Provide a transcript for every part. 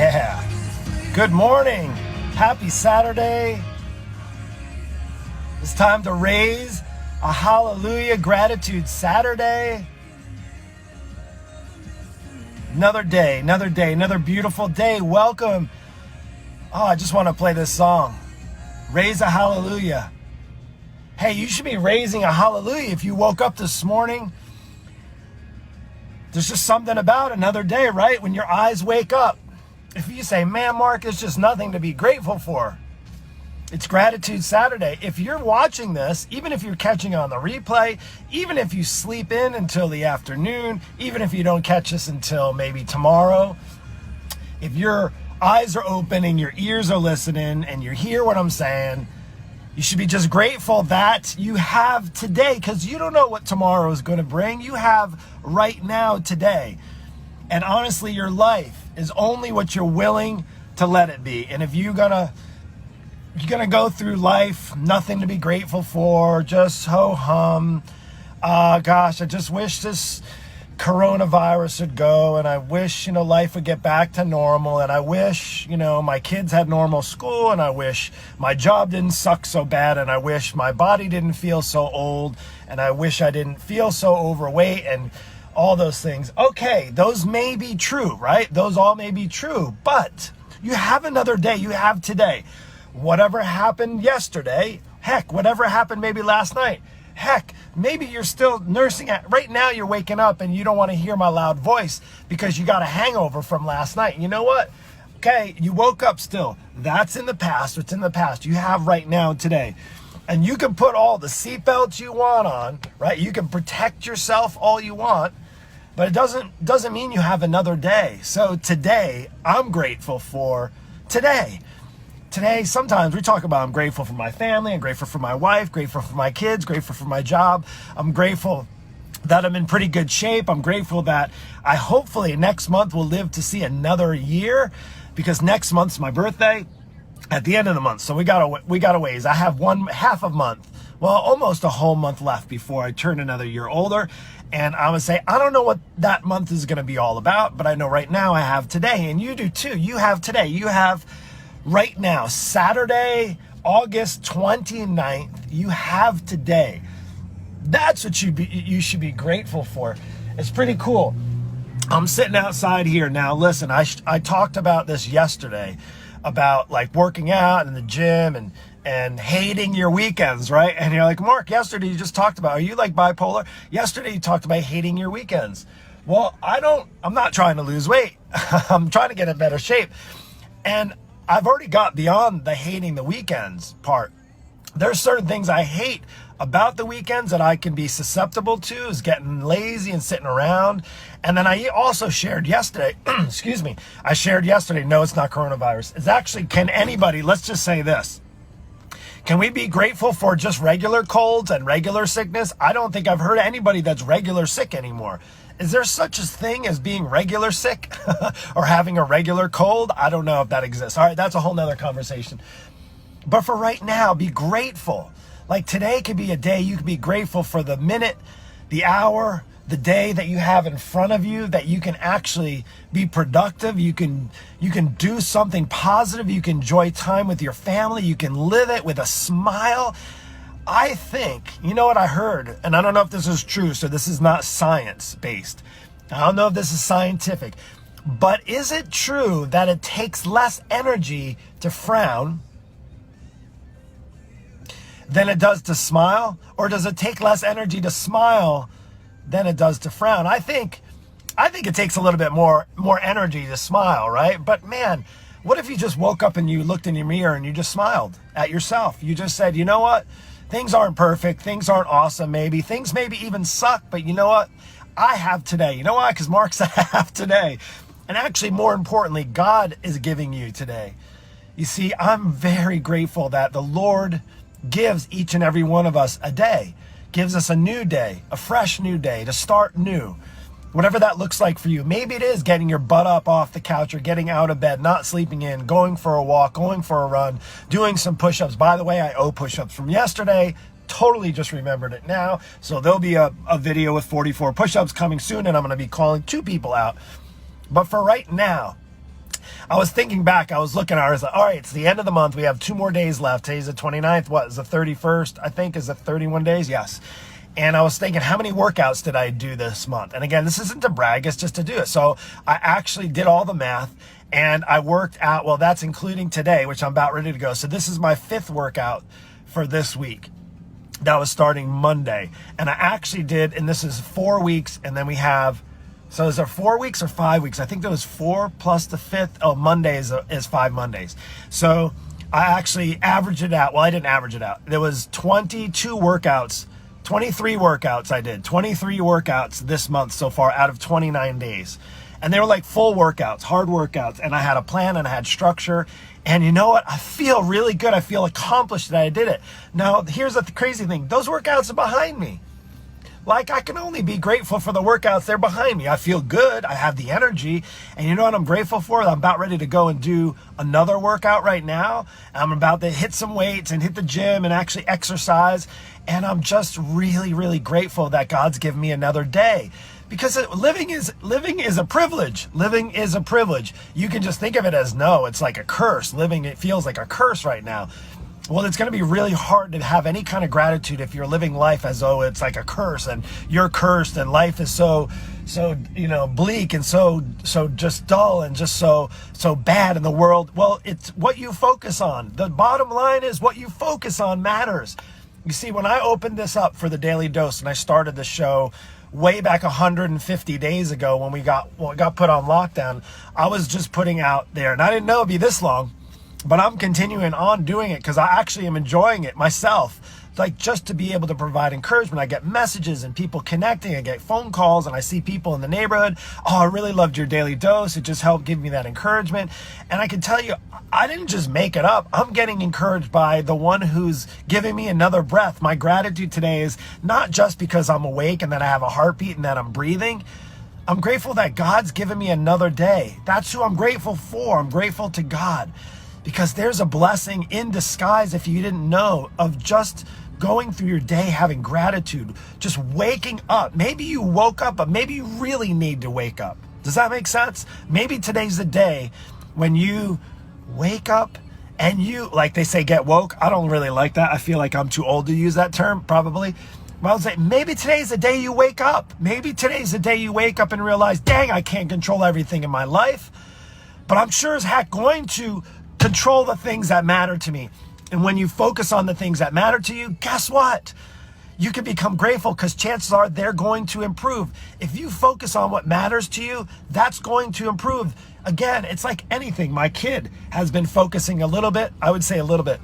Yeah. Good morning. Happy Saturday. It's time to raise a hallelujah gratitude Saturday. Another day, another beautiful day. Welcome. Oh, I just want to play this song. Raise a hallelujah. Hey, you should be raising a hallelujah if you woke up this morning. There's just something about another day, right? When your eyes wake up. If you say, man, Mark, it's just nothing to be grateful for. It's Gratitude Saturday. If you're watching this, even if you're catching on the replay, even if you sleep in until the afternoon, even if you don't catch us until maybe tomorrow, if your eyes are open and your ears are listening and you hear what I'm saying, you should be just grateful that you have today, because you don't know what tomorrow is going to bring. You have right now today. And honestly, your life is only what you're willing to let it be. And if you're gonna go through life, nothing to be grateful for, just ho-hum, gosh, I just wish this coronavirus would go, and I wish, life would get back to normal, and I wish, my kids had normal school, and I wish my job didn't suck so bad, and I wish my body didn't feel so old, and I wish I didn't feel so overweight, and all those things. Okay, those may be true, right? Those all may be true, but you have another day. You have today. Whatever happened yesterday, heck, whatever happened maybe last night, heck, maybe you're still nursing it. Right now you're waking up and you don't want to hear my loud voice because you got a hangover from last night. You know what? Okay, you woke up still. That's in the past. What's in the past. You have right now today. And you can put all the seatbelts you want on, right? You can protect yourself all you want, but it doesn't mean you have another day. So today, I'm grateful for today. Today, sometimes we talk about I'm grateful for my family, I'm grateful for my wife, grateful for my kids, grateful for my job. I'm grateful that I'm in pretty good shape. I'm grateful that I hopefully next month will live to see another year, because next month's my birthday at the end of the month. So we got a ways. I have one half a month, well, almost a whole month left before I turn another year older. And I would say, I don't know what that month is going to be all about, but I know right now I have today, and you do too. You have today. You have right now, Saturday, August 29th, you have today. That's what you should be grateful for. It's pretty cool. I'm sitting outside here now. Listen, I talked about this yesterday, about like working out in the gym and hating your weekends, right? And you're like, Mark, yesterday you just talked about, are you like bipolar? Yesterday you talked about hating your weekends. Well, I'm not trying to lose weight. I'm trying to get in better shape. And I've already got beyond the hating the weekends part. There's certain things I hate about the weekends that I can be susceptible to, is getting lazy and sitting around. And then I also shared yesterday, excuse me, I shared yesterday, no, it's not coronavirus. It's actually, let's just say this. Can we be grateful for just regular colds and regular sickness? I don't think I've heard of anybody that's regular sick anymore. Is there such a thing as being regular sick or having a regular cold? I don't know if that exists. All right, that's a whole nother conversation. But for right now, be grateful. Like today could be a day you can be grateful for the minute, the hour, the day that you have in front of you, that you can actually be productive. You can do something positive. You can enjoy time with your family. You can live it with a smile. I think, you know what I heard, and I don't know if this is true, so this is not science-based. I don't know if this is scientific, but is it true that it takes less energy to frown than it does to smile? Or does it take less energy to smile than it does to frown? I think it takes a little bit more energy to smile, right? But man, what if you just woke up and you looked in your mirror and you just smiled at yourself? You just said, you know what? Things aren't perfect. Things aren't awesome, maybe. Things maybe even suck, but you know what? I have today. You know why? Because Mark said I have today. And actually, more importantly, God is giving you today. You see, I'm very grateful that the Lord gives each and every one of us a day, gives us a new day, a fresh new day to start new. Whatever that looks like for you. Maybe it is getting your butt up off the couch or getting out of bed, not sleeping in, going for a walk, going for a run, doing some push-ups. By the way, I owe push-ups from yesterday. Totally just remembered it now. So there'll be a video with 44 push-ups coming soon, and I'm going to be calling 2 people out. But for right now, I was thinking back, I was looking at it, I was like, all right, it's the end of the month. We have 2 more days left. Today's the 29th. What is the 31st? I think is it 31 days? Yes. And I was thinking, how many workouts did I do this month? And again, this isn't to brag, it's just to do it. So I actually did all the math and I worked out, well, that's including today, which I'm about ready to go. So this is my 5th workout for this week. That was starting Monday. And I actually did, and this is 4 weeks, and then we have, so is there 4 weeks or 5 weeks? I think there was 4 plus the 5th. Oh, Monday is 5 Mondays. So I actually averaged it out. Well, I didn't average it out. There was 22 workouts, 23 workouts I did. 23 workouts this month so far out of 29 days. And they were like full workouts, hard workouts. And I had a plan and I had structure. And you know what? I feel really good. I feel accomplished that I did it. Now, here's the crazy thing. Those workouts are behind me. Like, I can only be grateful for the workouts. They're behind me. I feel good. I have the energy. And you know what I'm grateful for? I'm about ready to go and do another workout right now. I'm about to hit some weights and hit the gym and actually exercise. And I'm just really, really grateful that God's given me another day. Because living is a privilege. Living is a privilege. You can just think of it as, no, it's like a curse. Living, it feels like a curse right now. Well, it's going to be really hard to have any kind of gratitude if you're living life as though it's like a curse and you're cursed and life is so bleak and so just dull and just so bad in the world. Well, it's what you focus on. The bottom line is what you focus on matters. You see, when I opened this up for the Daily Dose and I started the show way back 150 days ago when we got put on lockdown, I was just putting out there, and I didn't know it'd be this long, but I'm continuing on doing it because I actually am enjoying it myself. Like, just to be able to provide encouragement. I get messages and people connecting. I get phone calls and I see people in the neighborhood. Oh, I really loved your Daily Dose. It just helped give me that encouragement. And I can tell you, I didn't just make it up. I'm getting encouraged by the one who's giving me another breath. My gratitude today is not just because I'm awake and that I have a heartbeat and that I'm breathing. I'm grateful that God's given me another day. That's who I'm grateful for. I'm grateful to God because there's a blessing in disguise, if you didn't know, of just going through your day having gratitude, just waking up. Maybe you woke up, but maybe you really need to wake up. Does that make sense? Maybe today's the day when you wake up and you, like they say, get woke. I don't really like that. I feel like I'm too old to use that term, probably. But I would say maybe today's the day you wake up. Maybe today's the day you wake up and realize, dang, I can't control everything in my life, but I'm sure as heck going to control the things that matter to me. And when you focus on the things that matter to you, guess what? You can become grateful because chances are they're going to improve. If you focus on what matters to you, that's going to improve. Again, it's like anything. My kid has been focusing a little bit. I would say a little bit.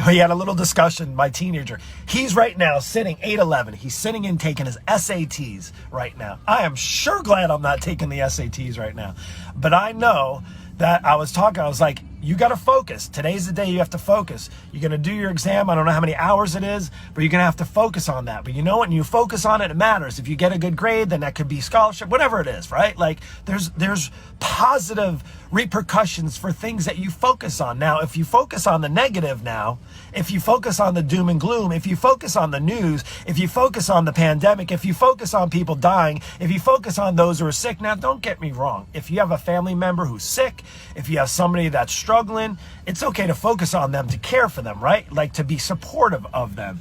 We had a little discussion, my teenager. He's right now sitting 8'11". He's sitting and taking his SATs right now. I am sure glad I'm not taking the SATs right now. But I know that I was like, you got to focus. Today's the day you have to focus. You're going to do your exam. I don't know how many hours it is, but you're going to have to focus on that. But you know what? When you focus on it, it matters. If you get a good grade, then that could be scholarship, whatever it is, right? Like there's positive repercussions for things that you focus on. Now, if you focus on the negative now, if you focus on the doom and gloom, if you focus on the news, if you focus on the pandemic, if you focus on people dying, if you focus on those who are sick, now don't get me wrong. If you have a family member who's sick, if you have somebody that's struggling, it's okay to focus on them, to care for them, right? Like to be supportive of them.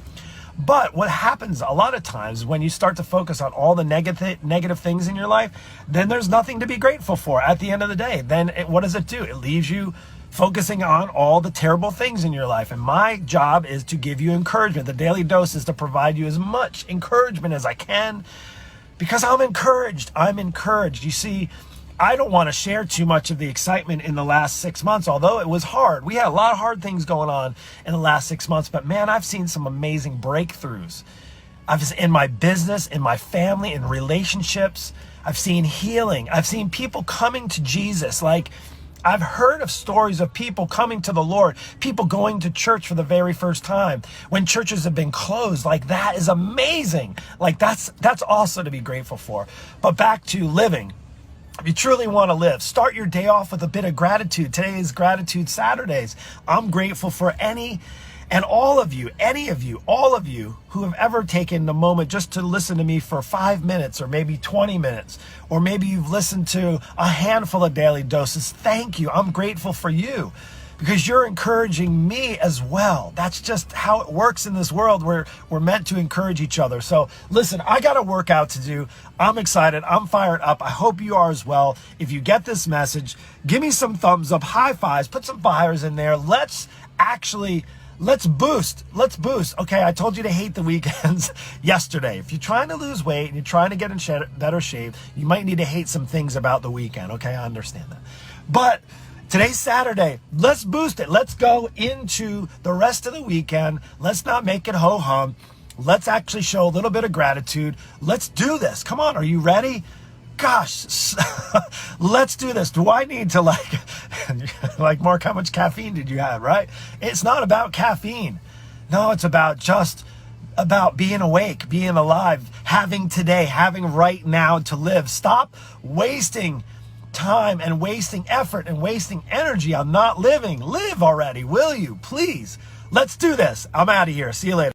But what happens a lot of times when you start to focus on all the negative things in your life, then there's nothing to be grateful for at the end of the day. Then what does it do? It leaves you focusing on all the terrible things in your life. And my job is to give you encouragement. The Daily Dose is to provide you as much encouragement as I can because I'm encouraged. I'm encouraged. You see, I don't want to share too much of the excitement in the last 6 months, although it was hard. We had a lot of hard things going on in the last 6 months, but man, I've seen some amazing breakthroughs. In my business, in my family, in relationships. I've seen healing. I've seen people coming to Jesus. Like, I've heard of stories of people coming to the Lord, people going to church for the very first time when churches have been closed. Like, that is amazing. Like, that's also to be grateful for. But back to living. If you truly want to live, start your day off with a bit of gratitude. Today is Gratitude Saturdays. I'm grateful for any And all of you, any of you, all of you who have ever taken the moment just to listen to me for 5 minutes or maybe 20 minutes, or maybe you've listened to a handful of daily doses, thank you. I'm grateful for you because you're encouraging me as well. That's just how it works in this world where we're meant to encourage each other. So listen, I got a workout to do. I'm excited. I'm fired up. I hope you are as well. If you get this message, give me some thumbs up, high fives, put some fires in there. Let's boost. Okay, I told you to hate the weekends yesterday. If you're trying to lose weight and you're trying to get in better shape, you might need to hate some things about the weekend. Okay, I understand that. But today's Saturday. Let's boost it. Let's go into the rest of the weekend. Let's not make it ho-hum. Let's actually show a little bit of gratitude. Let's do this. Come on, are you ready? Gosh, let's do this. Do I need to like Mark, how much caffeine did you have, right? It's not about caffeine. No, it's about being awake, being alive, having today, having right now to live. Stop wasting time and wasting effort and wasting energy on not living. Live already, will you? Please. Let's do this. I'm out of here. See you later.